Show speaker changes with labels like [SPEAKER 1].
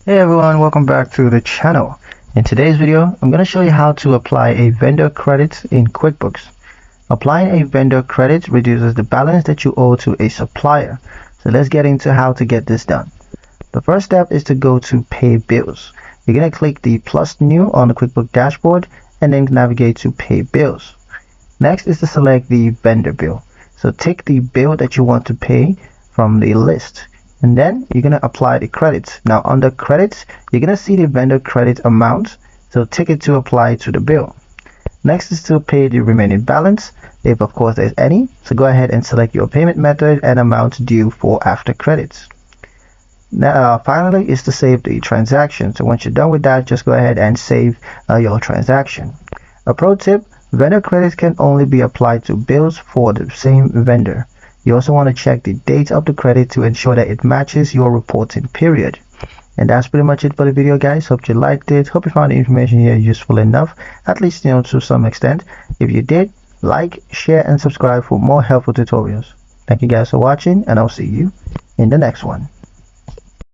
[SPEAKER 1] Hey everyone, welcome back to the channel. In today's video, I'm going to show you how to apply a vendor credit in QuickBooks. Applying a vendor credit reduces the balance that you owe to a supplier. So let's get into how to get this done. The first step is to go to Pay Bills. You're going to click the plus new on the QuickBooks dashboard and then navigate to Pay Bills. Next is to select the vendor bill. So take the bill that you want to pay from the list. And then you're going to apply the credits. Now under credits, you're going to see the vendor credit amount. So take it to apply to the bill. Next is to pay the remaining balance, if of course there's any. So go ahead and select your payment method and amount due for after credits. Now finally is to save the transaction. So once you're done with that, just go ahead and save your transaction. A pro tip, vendor credits can only be applied to bills for the same vendor. You also want to check the date of the credit to ensure that it matches your reporting period. And that's pretty much it for the video, guys. Hope you liked it. Hope you found the information here useful enough, at least to some extent. If you did, like, share and subscribe for more helpful tutorials. Thank you guys for watching, and I'll see you in the next one.